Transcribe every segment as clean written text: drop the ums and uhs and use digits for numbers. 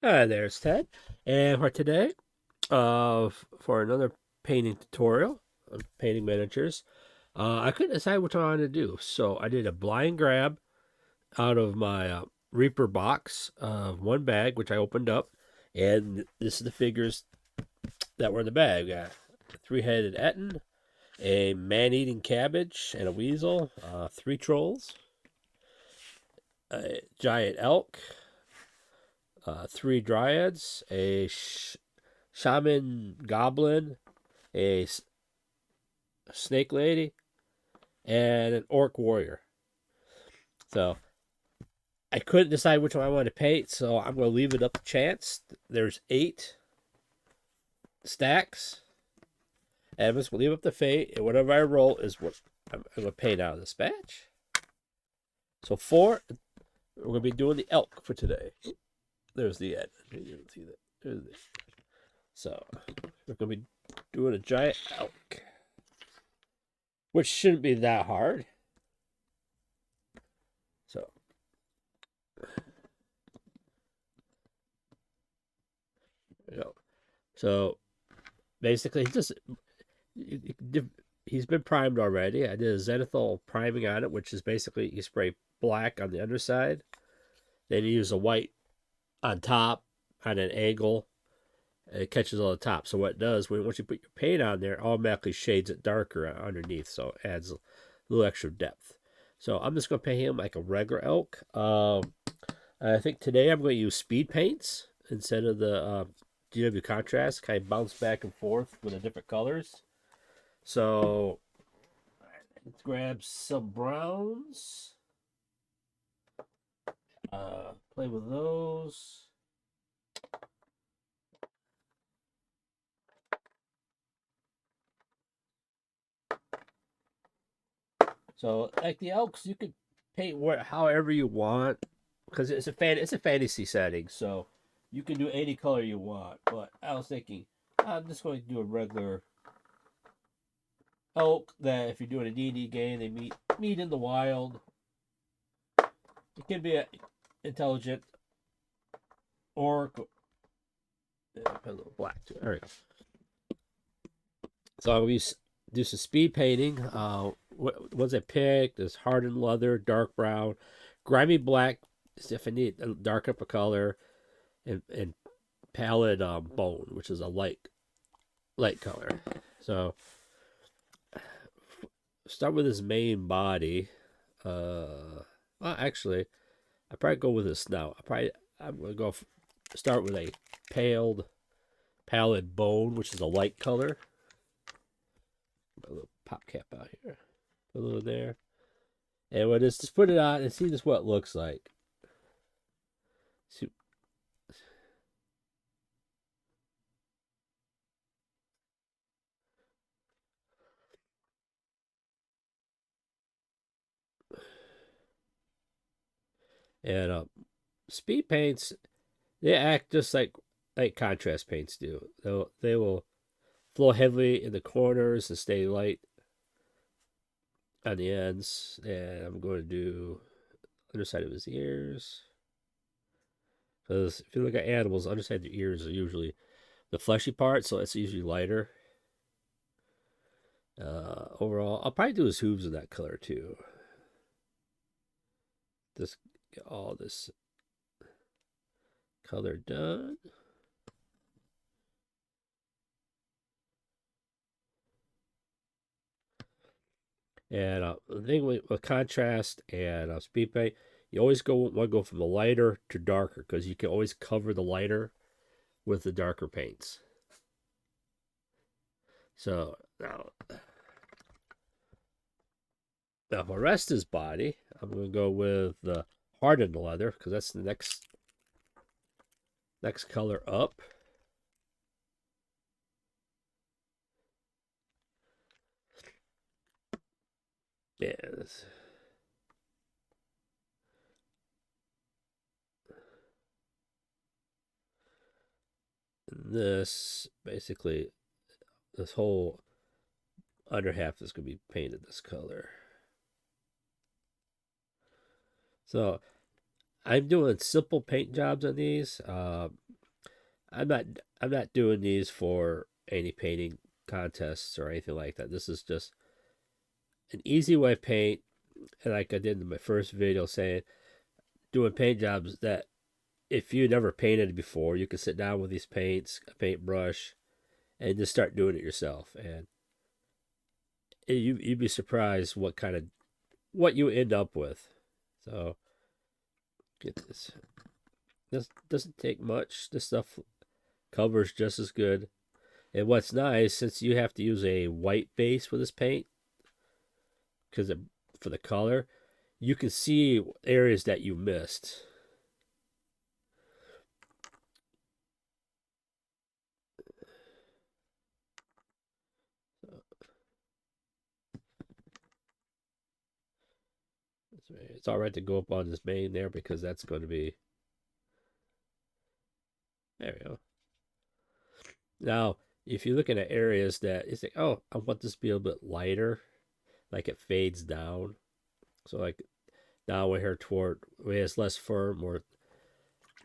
Hi there, it's Ted. And for today, for another painting tutorial of painting miniatures, I couldn't decide which one I wanted to do. So I did a blind grab out of my Reaper box of one bag, which I opened up. And this is the figures that were in the bag. A three-headed Etten, a man-eating cabbage, and a weasel, three trolls, a giant elk, three dryads, a shaman goblin, a snake lady, and an orc warrior. So I couldn't decide which one I wanted to paint, so I'm going to leave it up to chance. There's 8 stacks, and I'm just going to leave it up to fate, and whatever I roll is what I'm going to paint out of this batch. So 4, we're going to be doing the elk for today. There's the end. You didn't see that. There's the... So we're going to be doing a giant elk, which shouldn't be that hard. So you know, so basically he's been primed already. I did a zenithal priming on it, which is basically you spray black on the underside, then you use a white on top on an angle, and it catches on the top. So what it does, once you put your paint on there, it automatically shades it darker underneath, so it adds a little extra depth. So I'm just going to paint him like a regular elk. I think today I'm going to use speed paints instead of the GW contrast, kind of bounce back and forth with the different colors. So let's grab some browns, play with those. So like the elks, you could paint however you want because it's a fantasy setting, so you can do any color you want. But I was thinking I'm just going to do a regular elk that if you're doing a D&D game, they meet in the wild. It can be an intelligent orc. Put a little black to it. There we go. So I'll do some speed painting. Ones I picked is hardened leather, dark brown, grimy black. If I need dark up a color, and pallid bone, which is a light color. So start with his main body. Well, actually, I probably go with his snout. I'm gonna start with a pallid bone, which is a light color. Put a little pop cap out here. Put a little there. And what is just put it on and see just what it looks like. See, and speed paints, they act just like contrast paints do. They will flow heavily in the corners and stay light on the ends. And I'm going to do underside of his ears. Because if you look at animals, underside of their ears are usually the fleshy part, so it's usually lighter. Overall, I'll probably do his hooves in that color too. Just get all this color done. And the thing with contrast and speed paint, you always want to go from the lighter to darker because you can always cover the lighter with the darker paints. So now for the rest of his body, I'm going to go with the hardened leather because that's the next color up. Yes. This basically, this whole under half is going to be painted this color. So I'm doing simple paint jobs on these. I'm not doing these for any painting contests or anything like that. This is just an easy way to paint, and like I did in my first video saying, doing paint jobs that if you never painted before, you can sit down with these paints, a paintbrush, and just start doing it yourself. And you'd be surprised what you end up with. So get this. This doesn't take much. This stuff covers just as good. And what's nice, since you have to use a white base with this paint, because for the color, you can see areas that you missed. It's all right to go up on this main there because that's going to be. There we go. Now, if you're looking at areas that it's like, oh, I want this to be a little bit lighter, like it fades down. So like now we're here toward where it's less firm, or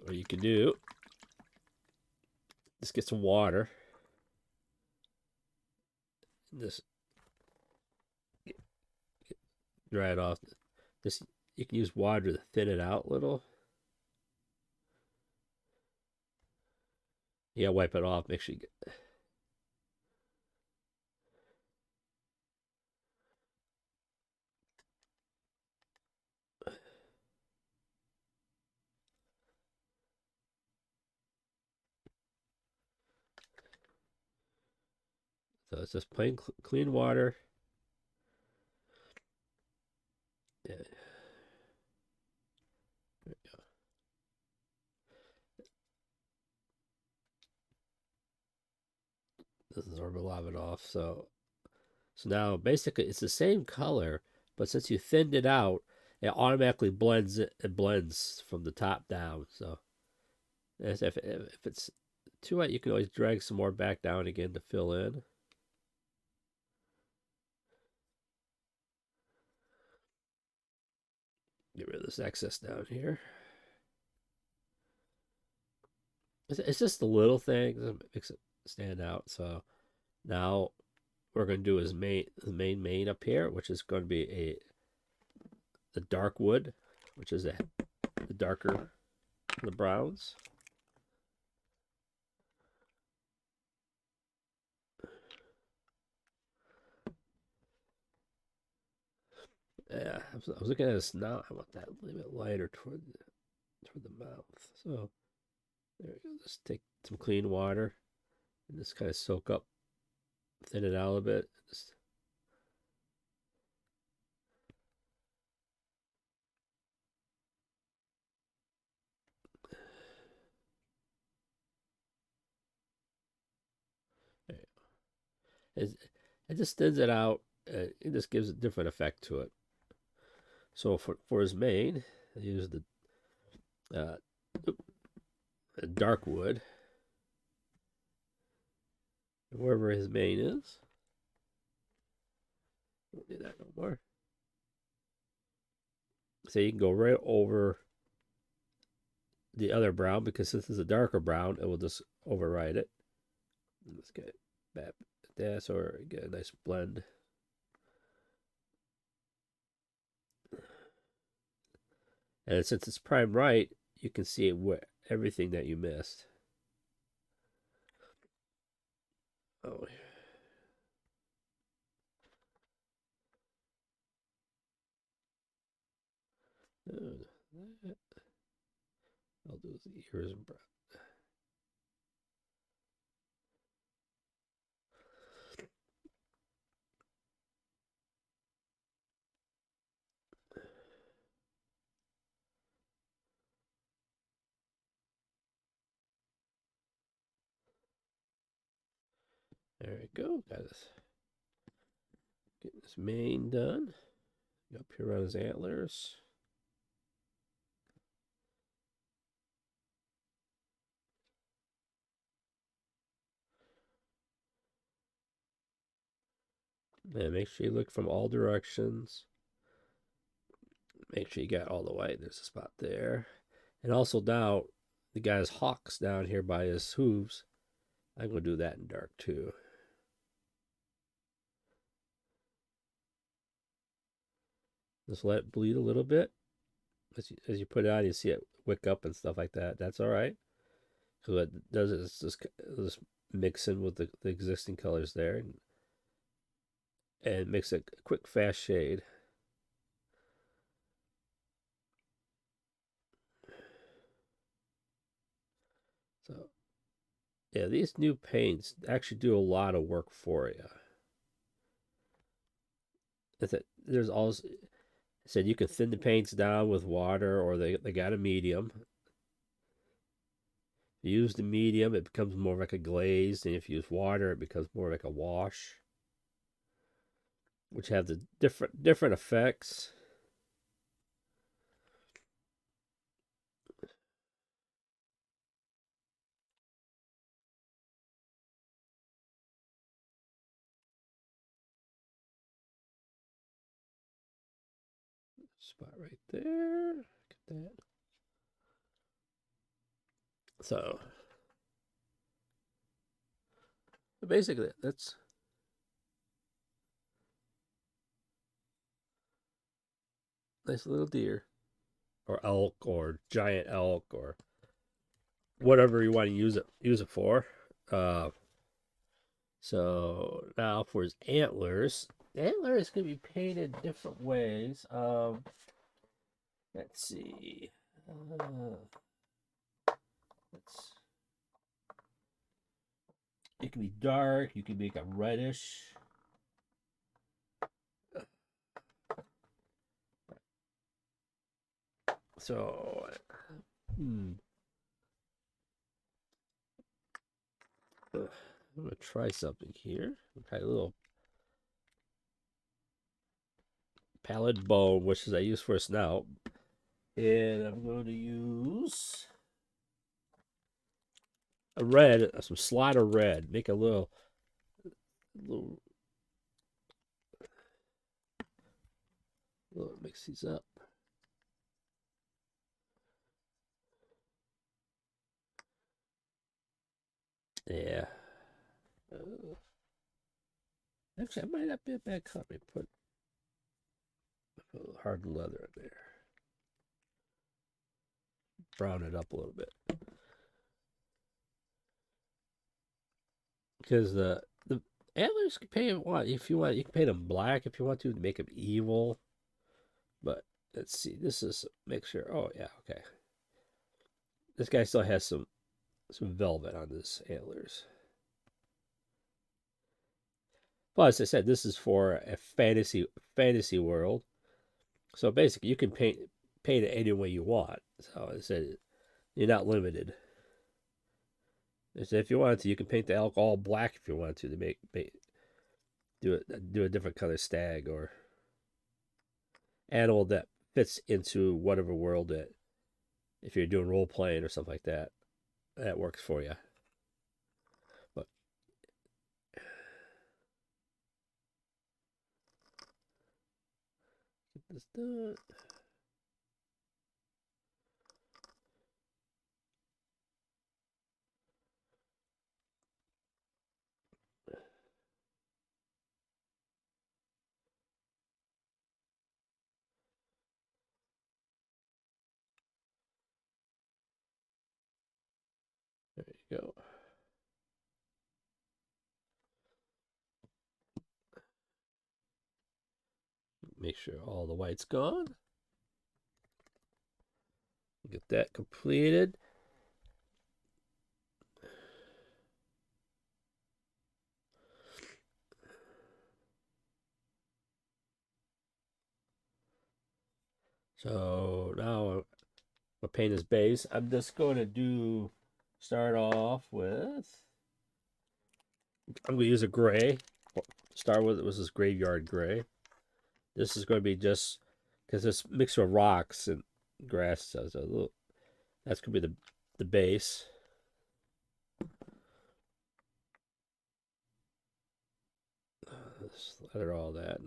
what you can do, just get some water. Just dry it off. This you can use water to thin it out a little. Yeah, wipe it off. Make sure you get. So it's just plain clean water. Yeah, there we go. This is absorb a lot of it off. So now basically it's the same color, but since you thinned it out, it automatically blends it. It blends from the top down. So if it's too white, you can always drag some more back down again to fill in. Get rid of this excess down here. It's just the little things that makes it stand out. So now we're going to do is the main up here, which is going to be the dark wood, which is the darker the browns. Yeah, I was looking at this now. I want that a little bit lighter toward the mouth. So there we go. Just take some clean water and just kind of soak up, thin it out a bit. Just, it, it just thins it out. It just gives a different effect to it. So for his mane, I use the uh, dark wood, wherever his mane is. Don't do that no more. So you can go right over the other brown because this is a darker brown, it will just override it. Let's get back this or get a nice blend. And since it's prime right, you can see everything that you missed. Oh, I'll do the ears and brow. There we go. Got this. Getting this mane done. Up here on his antlers. And make sure you look from all directions. Make sure you got all the white. There's a spot there. And also now, the guy's hawks down here by his hooves. I'm gonna do that in dark too. Just let it bleed a little bit. As you put it on, you see it wick up and stuff like that. That's all right. So what it does is just mix in with the existing colors there, and makes a quick, fast shade. So yeah, these new paints actually do a lot of work for you. There's also said you can thin the paints down with water, or they got a medium. If you use the medium, it becomes more like a glaze, and if you use water, it becomes more like a wash, which have the different effects. Spot right there. Look at that. So basically, that's nice little deer, or elk, or giant elk, or whatever you want to use it for. Uh, so now for his antlers, the antlers can be painted different ways. Let's see. Let's. It can be dark. You can make a reddish. So, I'm gonna try something here. Try a little pallid bone, which is I use for a snout, and I'm going to use a red, some slaughter red. Make a little, mix these up. Yeah. Actually, I might not be a bad copy. Put hard leather in there. Brown it up a little bit. Because the antlers can paint what if you want. You can paint them black if you want to make them evil. But let's see. This is a mixture. Oh yeah, okay. This guy still has some velvet on his antlers. Well, as I said, this is for a fantasy world. So basically, you can paint it any way you want. So I said you're not limited. If you wanted to, you can paint the elk all black if you want to do a different color stag or animal that fits into whatever world that if you're doing role playing or something like that, that works for you. But get this done. There you go. Make sure all the white's gone. Get that completed. So now I'll paint his base. I'm just going to start off with, I'm going to use a gray. Start with, it was this graveyard gray. This is going to be just, because this mixture of rocks and grass, so a little, that's going to be the base. Slather all that.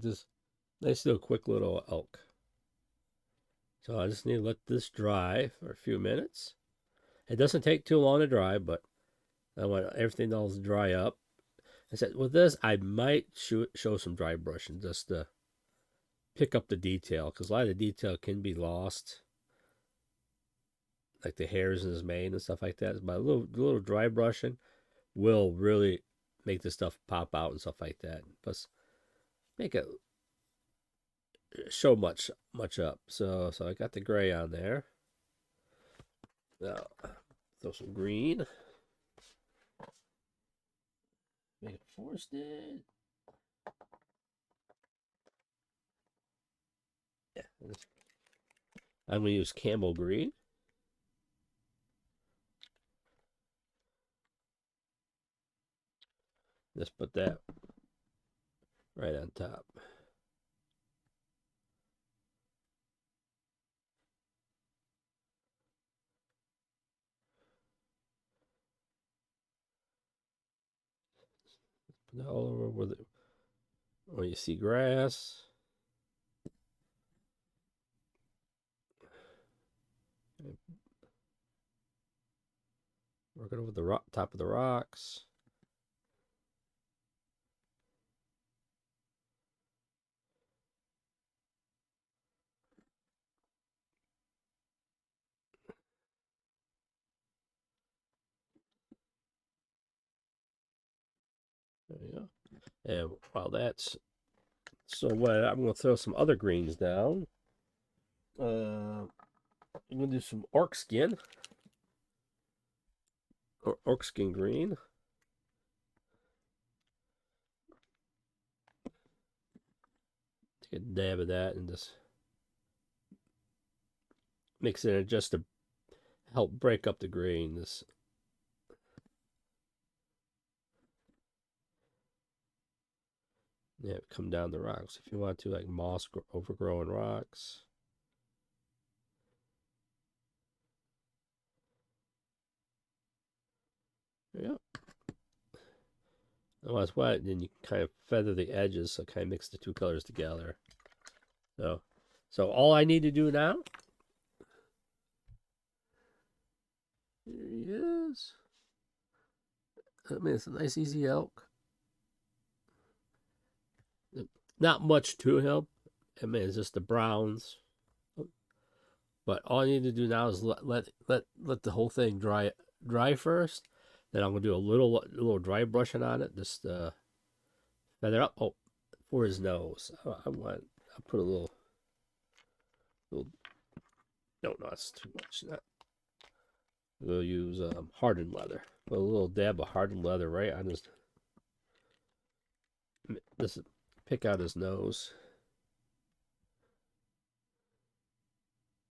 Just nice little quick little elk. So I just need to let this dry for a few minutes. It doesn't take too long to dry, but I want everything else to dry up. I said with this, I might show some dry brushing just to pick up the detail, because a lot of the detail can be lost, like the hairs in his mane and stuff like that. But a little dry brushing will really make the stuff pop out and stuff like that. Plus, make it show much up. So I got the gray on there. Now throw some green. Make it forested. Yeah, I'm gonna use camel green. Just put that right on top. Put that all over where you see grass. Working over the top of the rocks. There you go. And while that's so wet, I'm going to throw some other greens down. I'm going to do some orc skin. Or orc skin green. Take a dab of that and just mix it in just to help break up the green. This yeah, come down the rocks if you want to, like moss overgrown rocks. Yeah. And when it's wet, then you kind of feather the edges, so kind of mix the two colors together. So all I need to do now. Here he is. I mean, it's a nice, easy elk. Not much to him. I mean, it's just the browns. But all I need to do now is let the whole thing dry first. Then I'm gonna do a little dry brushing on it, just feather up. Oh, for his nose, I'll put a little. No, that's too much. We'll use hardened leather. Put a little dab of hardened leather right on his. This pick out his nose.